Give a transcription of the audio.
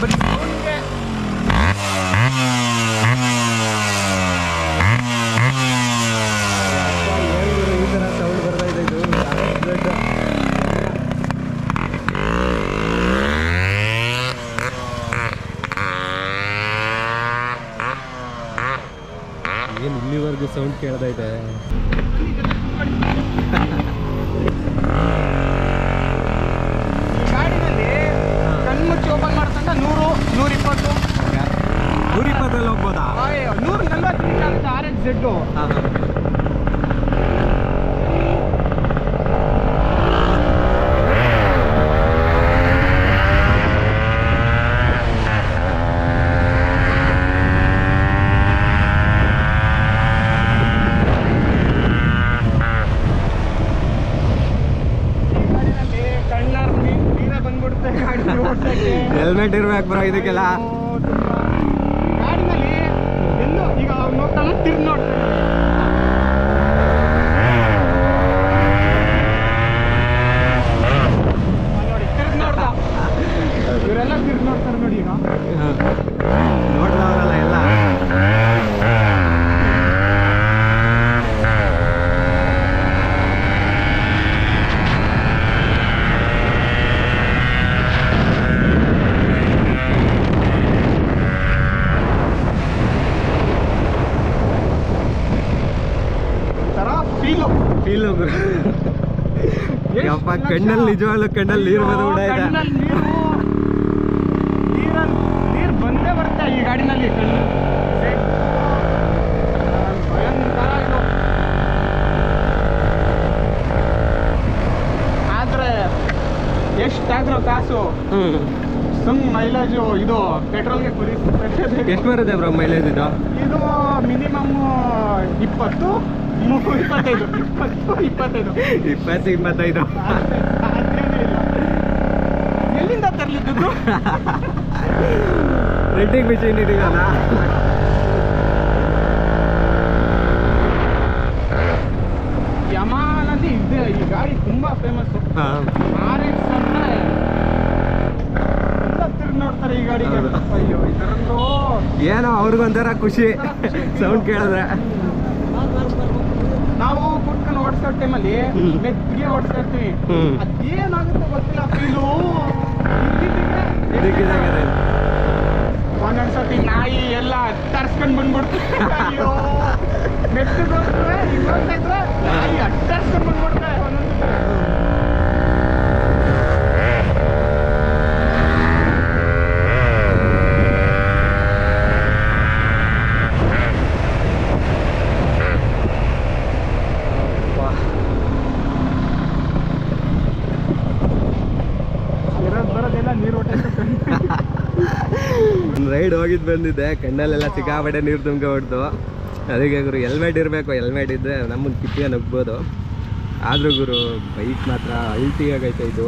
ಬರೀ ಫೋನ್ಗೆ ಈ ಥರ ಸೌಂಡ್ ಬರ್ತಾ ಇದೆ. ಇದು ಏನು ಇಲ್ಲಿವರೆಗೂ ಸೌಂಡ್ ಕೇಳ್ತಾ ಇದೆ. ಗಾಡಿನಲ್ಲಿ ಕಣ್ಮುಚ್ಚಿ ಓಪನ್ ಮಾಡ್ಕೊಂಡ 100, 120 ಹೋಗ್ಬೋದಾ? 140 RX-Z. ಹೆಲ್ಮೆಟ್ ಇರ್ಬೇಕು ಬ್ರೋ ಇದಕ್ಕೆಲ್ಲ. ಗಾಡಿನಲ್ಲಿ ಎಲ್ಲೋ ಈಗ ನೋಡ್ತಾನೆ ತಿರ್ಗಿ ನೋಡ್ತಾನೆ. ನೋಡಿ ತಿರ್ಗಿ ನೋಡ್ದ, ಇವರೆಲ್ಲ ತಿರ್ಗಿ ನೋಡ್ತಾರೆ ನೋಡಿ. ಈಗ ನೋಡ್ದವ್ರಲ್ಲ ಎಲ್ಲ. ಫೀಲ್ ಯಪ್ಪ, ಕಣ್ಣಲ್ಲಿ ನಿಜವಾಗ್ಲೂ ಕಣ್ಣಲ್ಲಿ ನೀರು ಬಂದ್ಬಿಡಾಯ್ತಾ? ನೀರು ಬಂದೇ ಬರುತ್ತೆ ಈ ಗಾಡಿನಲ್ಲಿ. ಆದ್ರೆ ಎಷ್ಟಾದ್ರೂ ಕಾಸು ಸುಮ್ ಮೈಲೇಜು ಇದು ಪೆಟ್ರೋಲ್ಗೆ ಎಷ್ಟು ಬರುತ್ತೆ ಬ್ರೋ ಮೈಲೇಜ್ ಇದು? ಇದು ಮಿನಿಮಮ್ 20, 25. 20-25 ಎಲ್ಲಿಂದ ತರಲಿದ್ದು? ಪ್ರಿಂಟಿಂಗ್ ಮಿಷಿನ್ ಇದೆಯಲ್ಲ. ಯಮಾನಲ್ಲಿ ಇದೆ ಈ ಗಾಡಿ ತುಂಬಾ ಫೇಮಸ್. RX ಅಂದ್ರೆ ಎಲ್ಲ ತಿರ್ಗಿ ನೋಡ್ತಾರೆ ಈ ಗಾಡಿಗೆ. ಅಯ್ಯೋ ಇದರದ್ದು ಏನೋ ಅವ್ರಿಗೊಂಥರ ಖುಷಿ ಸೌಂಡ್ ಕೇಳಿದ್ರೆ. ನಾವು ಕುಟ್ಕೊಂಡು ಓಡಿಸೋ ಟೈಮಲ್ಲಿ ಮೆತ್ತಿಗೆ ಓಡಿಸ್ತಾ ಇರ್ತೀವಿ. ಅದೇನಾಗುತ್ತೆ ಗೊತ್ತಿಲ್ಲ ಫೀಲು. ಒಂದೊಂದ್ಸತಿ ನಾಯಿ ಎಲ್ಲ ತರ್ಸ್ಕೊಂಡ್ ಬಂದ್ಬಿಡ್ತೀವಿ. ಅಯ್ಯೋ ಮೆತ್ತಿಗೋಸ್ಕರ ಇನ್ನೊಂದಿದ್ರೆ ನಾಯಿ ಅಟ್ಟರ್ಸ್ಕೊಂಡ್ ಬಂದ್ಬಿಡ್ತಾರೆ ಒಂದೊಂದ್ಸತಿ. ರೈಡ್ ಹೋಗಿದ್ದು ಬಂದಿದ್ದೆ, ಕಣ್ಣಲ್ಲೆಲ್ಲ ಸಿಕ್ಕಾಪಟ್ಟೆ ನೀರು ತುಂಬ್ಕೊಬಿಡ್ತು. ಅದಕ್ಕೆ ಗುರು ಹೆಲ್ಮೆಟ್ ಇರಬೇಕು. ಹೆಲ್ಮೆಟ್ ಇದ್ದರೆ ನಮ್ಮನ್ನು ಕಿಪ್ಪಿಗೆ ನುಗ್ಬೋದು. ಆದರೂ ಗುರು ಬೈಕ್ ಮಾತ್ರ ಅಲ್ಟಿಯಾಗೈತೆ ಇದು.